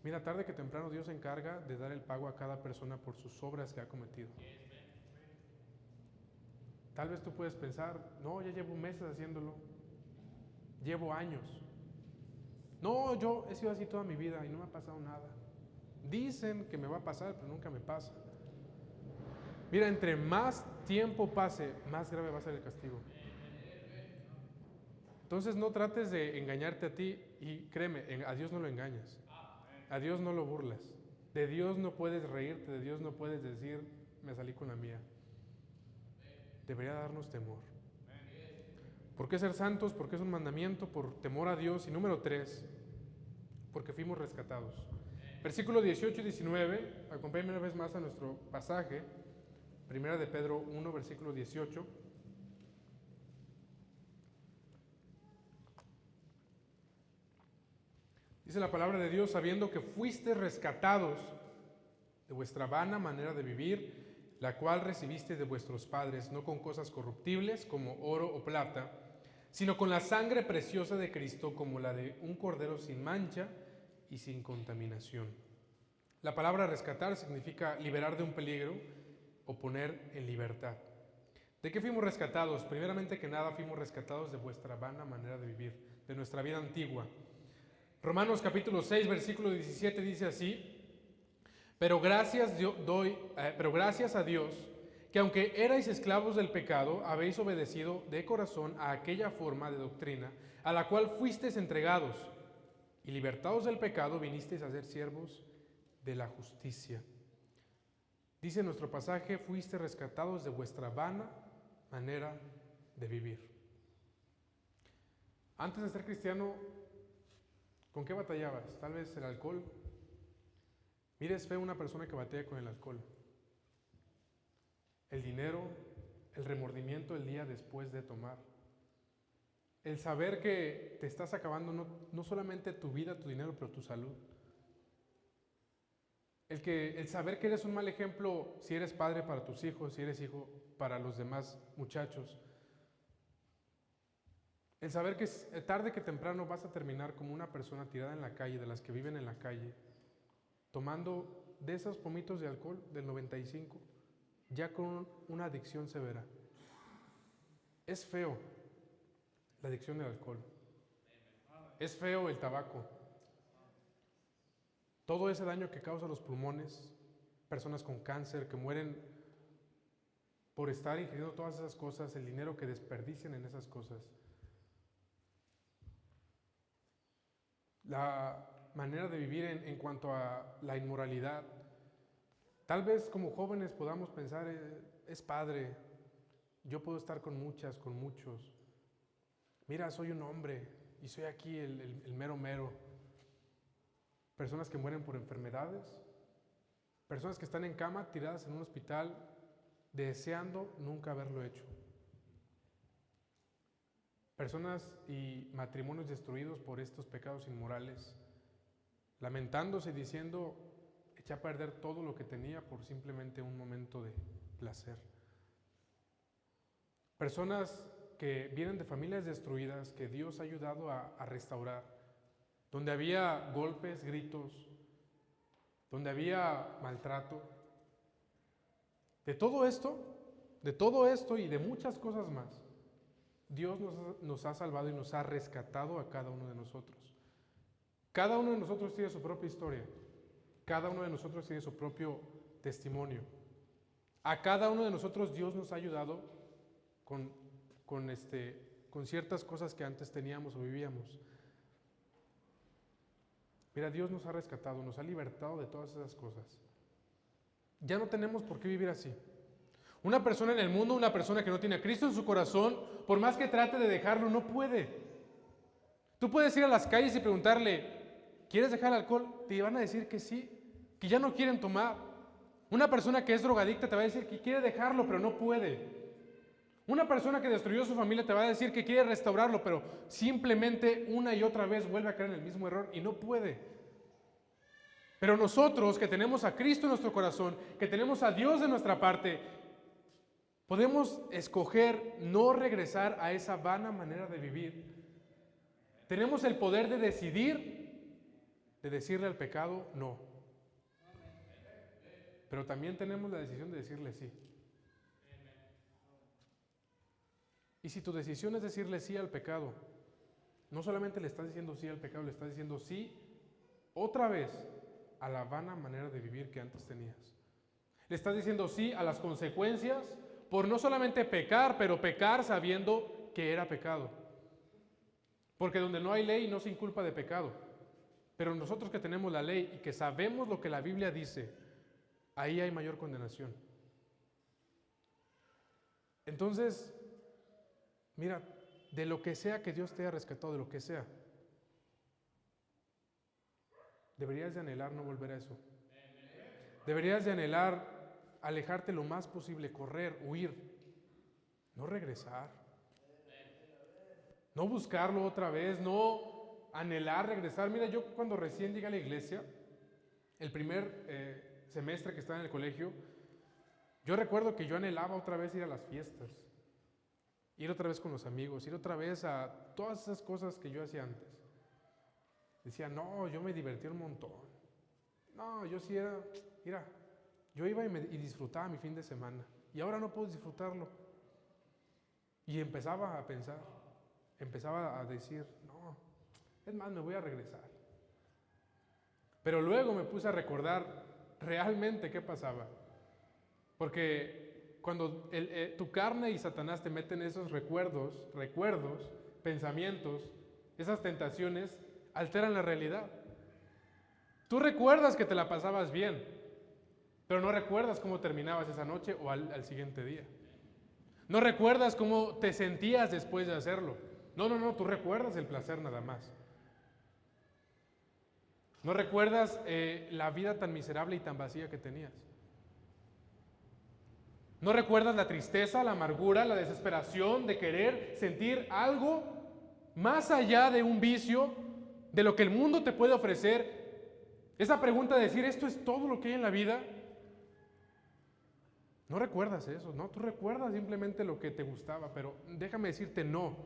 Mira, tarde que temprano Dios se encarga de dar el pago a cada persona por sus obras que ha cometido. Tal vez tú puedes pensar, no, ya llevo meses haciéndolo, llevo años. No, yo he sido así toda mi vida y no me ha pasado nada. Dicen que me va a pasar, pero nunca me pasa. Mira, entre más tiempo pase, más grave va a ser el castigo. Entonces no trates de engañarte a ti y créeme, a Dios no lo engañas. A Dios no lo burlas. De Dios no puedes reírte, de Dios no puedes decir, me salí con la mía. Debería darnos temor. ¿Por qué ser santos? Porque es un mandamiento, por temor a Dios. Y número 3, porque fuimos rescatados. Versículo 18 y 19, acompáñenme una vez más a nuestro pasaje, Primera de Pedro 1, versículo 18. Dice la palabra de Dios, sabiendo que fuiste rescatados de vuestra vana manera de vivir, la cual recibiste de vuestros padres, no con cosas corruptibles como oro o plata, sino con la sangre preciosa de Cristo, como la de un cordero sin mancha y sin contaminación, La palabra rescatar significa liberar de un peligro o poner en libertad. ¿De qué fuimos rescatados? Primeramente que nada, fuimos rescatados de vuestra vana manera de vivir, de nuestra vida antigua. Romanos capítulo 6, versículo 17 dice así: pero gracias a Dios, que aunque erais esclavos del pecado, habéis obedecido de corazón a aquella forma de doctrina a la cual fuisteis entregados, y libertados del pecado vinisteis a ser siervos de la justicia. Dice nuestro pasaje: fuiste rescatados de vuestra vana manera de vivir. Antes de ser cristiano, ¿con qué batallabas? Tal vez el alcohol. Mira, es feo una persona que batalla con el alcohol. El dinero, el remordimiento el día después de tomar. El saber que te estás acabando no solamente tu vida, tu dinero, pero tu salud. El saber que eres un mal ejemplo si eres padre para tus hijos, si eres hijo para los demás muchachos. El saber que tarde que temprano vas a terminar como una persona tirada en la calle, de las que viven en la calle, tomando de esos pomitos de alcohol del 95, ya con una adicción severa. Es feo la adicción del alcohol. Es feo el tabaco. Todo ese daño que causa a los pulmones, personas con cáncer que mueren por estar ingiriendo todas esas cosas, el dinero que desperdician en esas cosas. La manera de vivir en cuanto a la inmoralidad. Tal vez como jóvenes podamos pensar, es padre, yo puedo estar con muchas, con muchos. Mira, soy un hombre y soy aquí el mero mero. Personas que mueren por enfermedades, personas que están en cama, tiradas en un hospital, deseando nunca haberlo hecho. Personas y matrimonios destruidos por estos pecados inmorales, lamentándose y diciendo: eché a perder todo lo que tenía por simplemente un momento de placer. Personas que vienen de familias destruidas, que Dios ha ayudado a restaurar, donde había golpes, gritos, donde había maltrato. De todo esto y de muchas cosas más, Dios nos ha salvado y nos ha rescatado a cada uno de nosotros. Cada uno de nosotros tiene su propia historia. Cada uno de nosotros tiene su propio testimonio. A cada uno de nosotros Dios nos ha ayudado con ciertas cosas que antes teníamos o vivíamos. Mira, Dios nos ha rescatado, nos ha libertado de todas esas cosas. Ya no tenemos por qué vivir así. Una persona en el mundo, una persona que no tiene a Cristo en su corazón, por más que trate de dejarlo, no puede. Tú puedes ir a las calles y preguntarle: ¿quieres dejar el alcohol? Te van a decir que sí, que ya no quieren tomar. Una persona que es drogadicta te va a decir que quiere dejarlo, pero no puede. Una persona que destruyó su familia te va a decir que quiere restaurarlo, pero simplemente una y otra vez vuelve a caer en el mismo error y no puede. Pero nosotros que tenemos a Cristo en nuestro corazón, que tenemos a Dios de nuestra parte, podemos escoger no regresar a esa vana manera de vivir. Tenemos el poder de decidir, de decirle al pecado no. Pero también tenemos la decisión de decirle sí. Y si tu decisión es decirle sí al pecado, no solamente le estás diciendo sí al pecado, le estás diciendo sí otra vez a la vana manera de vivir que antes tenías. Le estás diciendo sí a las consecuencias por no solamente pecar, pero pecar sabiendo que era pecado. Porque donde no hay ley no se inculpa de pecado. Pero nosotros que tenemos la ley y que sabemos lo que la Biblia dice, ahí hay mayor condenación. Entonces, mira, de lo que sea que Dios te haya rescatado, de lo que sea, deberías de anhelar no volver a eso. Deberías de anhelar alejarte lo más posible, correr, huir, no regresar. No buscarlo otra vez, no anhelar regresar. Mira, yo cuando recién llegué a la iglesia, el primer semestre que estaba en el colegio, yo recuerdo que yo anhelaba otra vez ir a las fiestas, ir otra vez con los amigos, ir otra vez a todas esas cosas que yo hacía antes. Decía, no, yo me divertí un montón. No, yo sí era, mira, yo iba y disfrutaba mi fin de semana y ahora no puedo disfrutarlo. Y empezaba a pensar, empezaba a decir, no, es más, me voy a regresar. Pero luego me puse a recordar realmente qué pasaba. Porque cuando tu carne y Satanás te meten esos recuerdos, pensamientos, esas tentaciones, alteran la realidad. Tú recuerdas que te la pasabas bien, pero no recuerdas cómo terminabas esa noche o al siguiente día. No recuerdas cómo te sentías después de hacerlo. No, tú recuerdas el placer nada más. No recuerdas la vida tan miserable y tan vacía que tenías. No recuerdas la tristeza, la amargura, la desesperación de querer sentir algo más allá de un vicio, de lo que el mundo te puede ofrecer. Esa pregunta de decir, ¿esto es todo lo que hay en la vida? No recuerdas eso, ¿no? Tú recuerdas simplemente lo que te gustaba, pero déjame decirte no.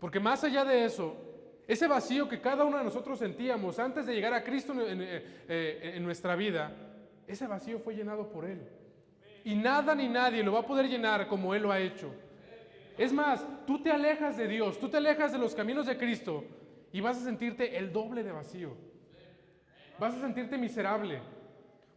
Porque más allá de eso, ese vacío que cada uno de nosotros sentíamos antes de llegar a Cristo en nuestra vida, ese vacío fue llenado por Él. Y nada ni nadie lo va a poder llenar como Él lo ha hecho. Es más, tú te alejas de Dios, tú te alejas de los caminos de Cristo y vas a sentirte el doble de vacío. Vas a sentirte miserable.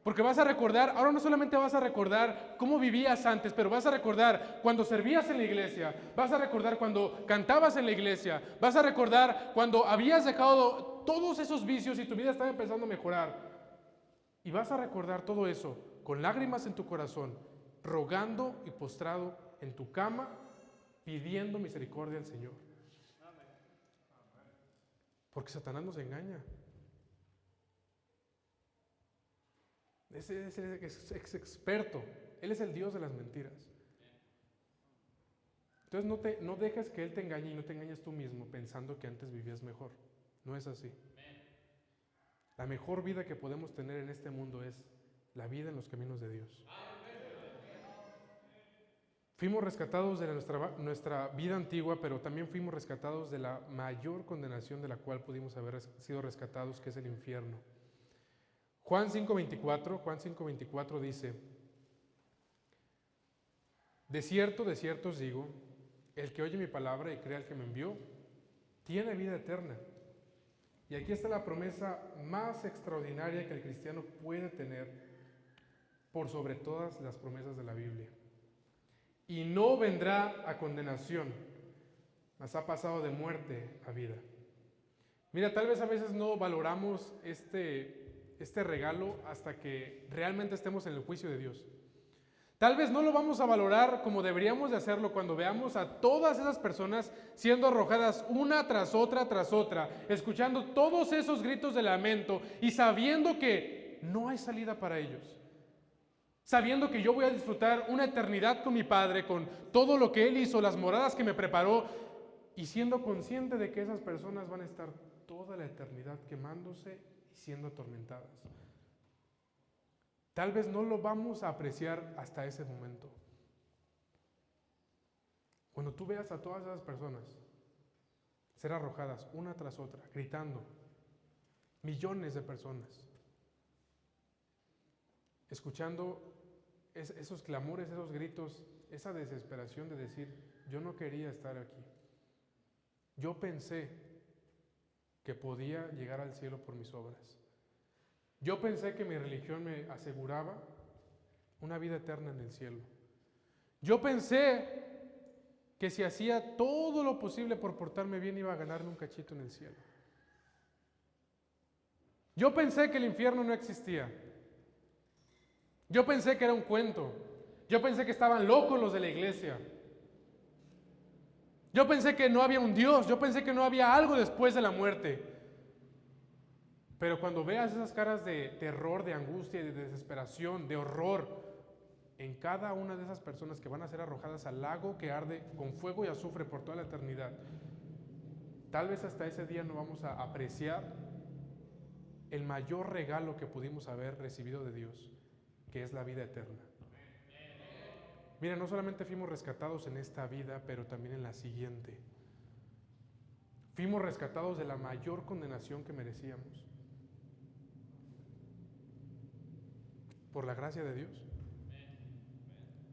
Porque vas a recordar, ahora no solamente vas a recordar cómo vivías antes, pero vas a recordar cuando servías en la iglesia, vas a recordar cuando cantabas en la iglesia, vas a recordar cuando habías dejado todos esos vicios y tu vida estaba empezando a mejorar. Y vas a recordar todo eso con lágrimas en tu corazón, rogando y postrado en tu cama, pidiendo misericordia al Señor. Porque Satanás nos engaña. Ese es experto. Él es el Dios de las mentiras. Entonces no dejes que Él te engañe y no te engañes tú mismo pensando que antes vivías mejor. No es así. La mejor vida que podemos tener en este mundo es la vida en los caminos de Dios. Fuimos rescatados de nuestra vida antigua, pero también fuimos rescatados de la mayor condenación de la cual pudimos haber sido rescatados, que es el infierno. Juan 5:24 dice, de cierto os digo, el que oye mi palabra y crea al que me envió, tiene vida eterna. Y aquí está la promesa más extraordinaria que el cristiano puede tener por sobre todas las promesas de la Biblia. Y no vendrá a condenación, mas ha pasado de muerte a vida. Mira, tal vez a veces no valoramos este regalo hasta que realmente estemos en el juicio de Dios. Tal vez no lo vamos a valorar como deberíamos de hacerlo cuando veamos a todas esas personas siendo arrojadas una tras otra, escuchando todos esos gritos de lamento y sabiendo que no hay salida para ellos. Sabiendo que yo voy a disfrutar una eternidad con mi Padre, con todo lo que Él hizo, las moradas que me preparó, y siendo consciente de que esas personas van a estar toda la eternidad quemándose y siendo atormentadas. Tal vez no lo vamos a apreciar hasta ese momento. Cuando tú veas a todas esas personas ser arrojadas una tras otra, gritando, millones de personas, escuchando esos clamores, esos gritos, esa desesperación de decir, yo no quería estar aquí. Yo pensé que podía llegar al cielo por mis obras. Yo pensé que mi religión me aseguraba una vida eterna en el cielo. Yo pensé que si hacía todo lo posible por portarme bien iba a ganarme un cachito en el cielo. Yo pensé que el infierno no existía. Yo pensé que era un cuento. Yo pensé que estaban locos los de la iglesia. Yo pensé que no había un Dios. Yo pensé que no había algo después de la muerte. Pero cuando veas esas caras de terror, de angustia, de desesperación, de horror en cada una de esas personas que van a ser arrojadas al lago que arde con fuego y azufre por toda la eternidad, tal vez hasta ese día no vamos a apreciar el mayor regalo que pudimos haber recibido de Dios, que es la vida eterna. Mira, no solamente fuimos rescatados en esta vida, pero también en la siguiente. Fuimos rescatados de la mayor condenación que merecíamos. por la gracia de Dios.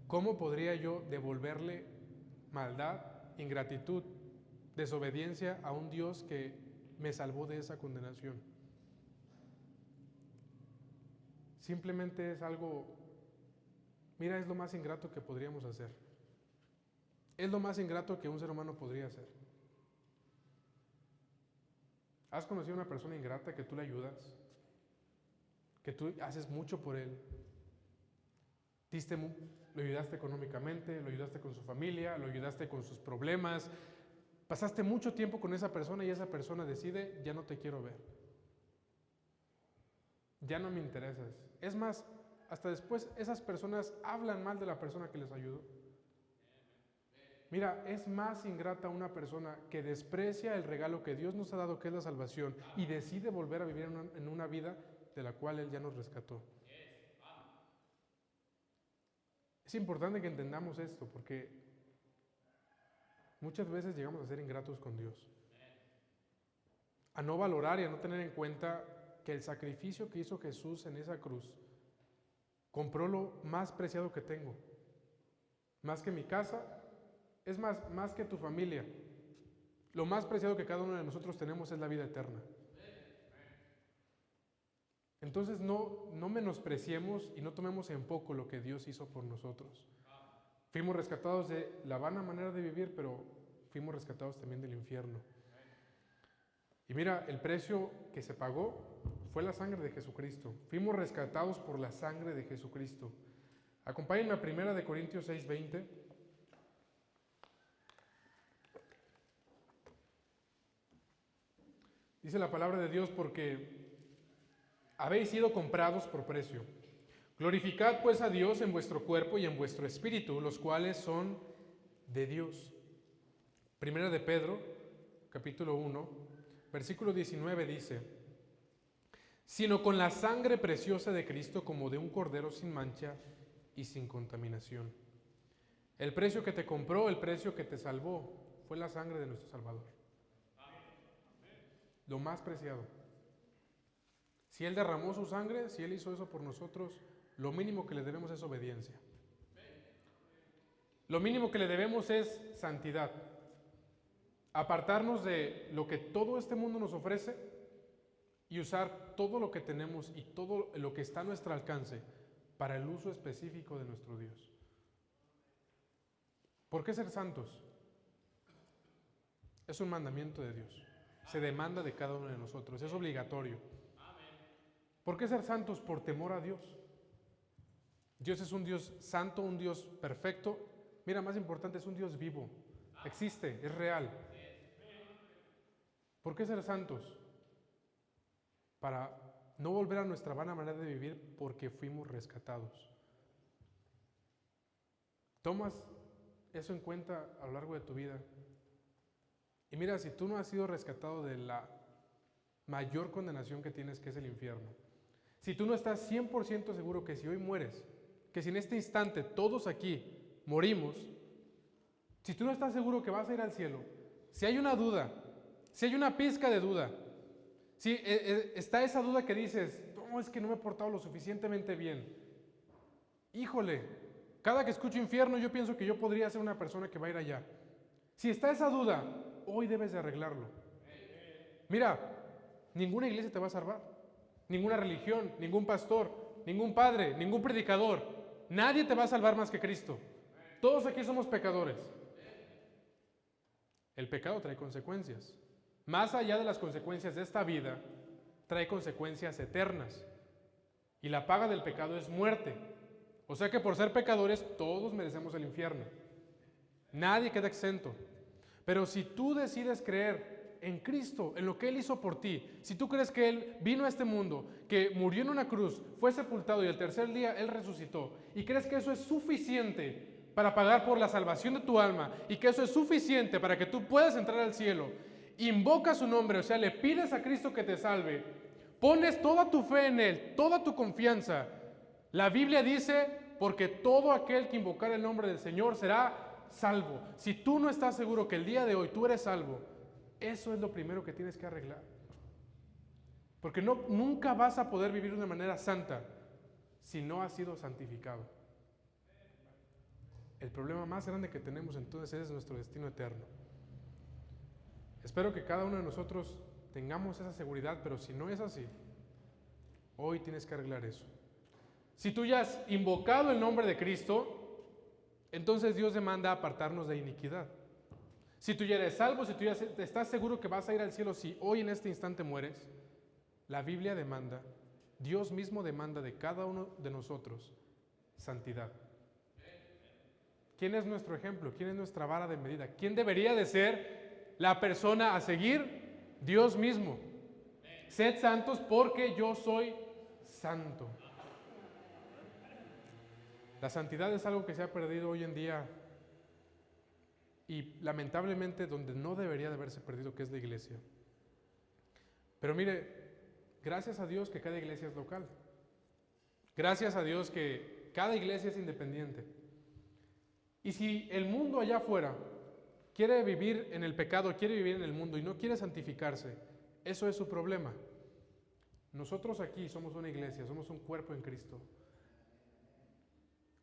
¿Cómo podría yo devolverle maldad, ingratitud, desobediencia a un Dios que me salvó de esa condenación? Simplemente es algo, mira, es lo más ingrato que podríamos hacer. Es lo más ingrato que un ser humano podría hacer. ¿Has conocido a una persona ingrata que tú le ayudas? Que tú haces mucho por él. Lo ayudaste económicamente, lo ayudaste con su familia, lo ayudaste con sus problemas. Pasaste mucho tiempo con esa persona y esa persona decide, ya no te quiero ver. Ya no me interesas. Es más, hasta después esas personas hablan mal de la persona que les ayudó. Mira, es más ingrata una persona que desprecia el regalo que Dios nos ha dado, que es la salvación, y decide volver a vivir en una vida de la cual Él ya nos rescató. Es importante que entendamos esto, porque muchas veces llegamos a ser ingratos con Dios, a no valorar y a no tener en cuenta que el sacrificio que hizo Jesús en esa cruz compró lo más preciado que tengo, más que mi casa, es más que tu familia. Lo más preciado que cada uno de nosotros tenemos es la vida eterna. Entonces no menospreciemos y no tomemos en poco lo que Dios hizo por nosotros. Fuimos rescatados de la vana manera de vivir, pero fuimos rescatados también del infierno. Y mira, el precio que se pagó fue la sangre de Jesucristo. Fuimos rescatados por la sangre de Jesucristo. Acompáñenme a 1 Corintios 6:20. Dice la palabra de Dios, porque habéis sido comprados por precio. Glorificad pues a Dios en vuestro cuerpo y en vuestro espíritu, los cuales son de Dios. 1 de Pedro, capítulo 1, versículo 19 dice: sino con la sangre preciosa de Cristo, como de un cordero sin mancha y sin contaminación. El precio que te compró, el precio que te salvó, fue la sangre de nuestro Salvador. Lo más preciado. Si Él derramó su sangre, si Él hizo eso por nosotros, lo mínimo que le debemos es obediencia. Lo mínimo que le debemos es santidad. Apartarnos de lo que todo este mundo nos ofrece y usar todo lo que tenemos y todo lo que está a nuestro alcance para el uso específico de nuestro Dios. ¿Por qué ser santos? Es un mandamiento de Dios. Se demanda de cada uno de nosotros. Es obligatorio. ¿Por qué ser santos? Por temor a Dios. Dios es un Dios santo, un Dios perfecto. Mira, más importante, es un Dios vivo. Existe, es real. ¿Por qué ser santos? Para no volver a nuestra vana manera de vivir, porque fuimos rescatados. Tomas eso en cuenta a lo largo de tu vida. Y mira, si tú no has sido rescatado de la mayor condenación que tienes, que es el infierno, si tú no estás 100% seguro que si hoy mueres, que si en este instante todos aquí morimos, si tú no estás seguro que vas a ir al cielo, si hay una duda, si hay una pizca de duda, si está esa duda que dices, no, es que no me he portado lo suficientemente bien, híjole, cada que escucho infierno yo pienso que yo podría ser una persona que va a ir allá. Si está esa duda, hoy debes de arreglarlo. Mira, ninguna iglesia te va a salvar, ninguna religión, ningún pastor, ningún padre, ningún predicador, nadie te va a salvar más que Cristo. Todos aquí somos pecadores. El pecado trae consecuencias. Más allá de las consecuencias de esta vida, trae consecuencias eternas. Y la paga del pecado es muerte. O sea que por ser pecadores, todos merecemos el infierno. Nadie queda exento. Pero si tú decides creer en Cristo, en lo que Él hizo por ti, si tú crees que Él vino a este mundo, que murió en una cruz, fue sepultado y el tercer día Él resucitó, y crees que eso es suficiente para pagar por la salvación de tu alma, y que eso es suficiente para que tú puedas entrar al cielo, invoca su nombre, o sea, le pides a Cristo que te salve, pones toda tu fe en Él, toda tu confianza. La Biblia dice, porque todo aquel que invocar el nombre del Señor será salvo. Si tú no estás seguro que el día de hoy tú eres salvo, eso es lo primero que tienes que arreglar. Porque nunca vas a poder vivir de una manera santa si no has sido santificado. El problema más grande que tenemos entonces es nuestro destino eterno. Espero que cada uno de nosotros tengamos esa seguridad, pero si no es así, hoy tienes que arreglar eso. Si tú ya has invocado el nombre de Cristo, entonces Dios demanda apartarnos de iniquidad. Si tú ya eres salvo, si tú ya estás seguro que vas a ir al cielo, si hoy en este instante mueres, la Biblia demanda, Dios mismo demanda de cada uno de nosotros santidad. ¿Quién es nuestro ejemplo? ¿Quién es nuestra vara de medida? ¿Quién debería de ser la persona a seguir? Dios mismo. Sed santos porque yo soy santo. La santidad es algo que se ha perdido hoy en día y lamentablemente donde no debería de haberse perdido, que es la iglesia. Pero mire, gracias a Dios que cada iglesia es local. Gracias a Dios que cada iglesia es independiente. Y si el mundo allá afuera quiere vivir en el pecado, quiere vivir en el mundo y no quiere santificarse, eso es su problema. Nosotros aquí somos una iglesia, somos un cuerpo en Cristo.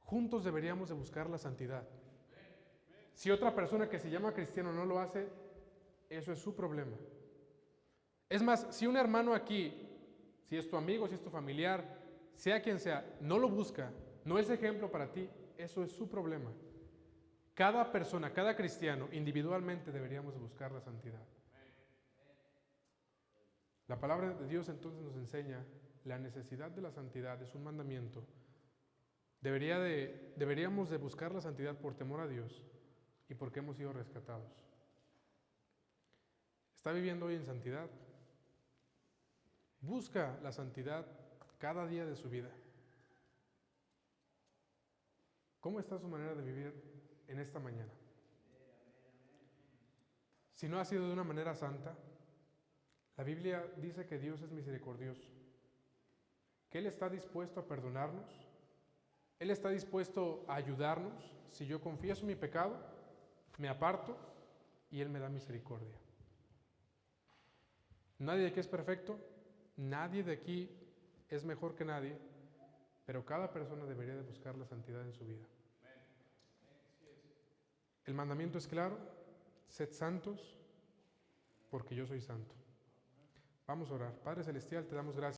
Juntos deberíamos de buscar la santidad. Si otra persona que se llama cristiano no lo hace, eso es su problema. Es más, si un hermano aquí, si es tu amigo, si es tu familiar, sea quien sea, no lo busca, no es ejemplo para ti, eso es su problema. Cada persona, cada cristiano, individualmente deberíamos de buscar la santidad. La palabra de Dios entonces nos enseña la necesidad de la santidad, es un mandamiento. Deberíamos de buscar la santidad por temor a Dios y porque hemos sido rescatados. ¿Está viviendo hoy en santidad? Busca la santidad cada día de su vida. ¿Cómo está su manera de vivir en esta mañana? Si no ha sido de una manera santa, la Biblia dice que Dios es misericordioso, que Él está dispuesto a perdonarnos, Él está dispuesto a ayudarnos. Si yo confieso mi pecado, me aparto y Él me da misericordia. Nadie de aquí es perfecto, nadie de aquí es mejor que nadie, pero cada persona debería de buscar la santidad en su vida. El mandamiento es claro, sed santos porque yo soy santo. Vamos a orar. Padre Celestial, te damos gracias.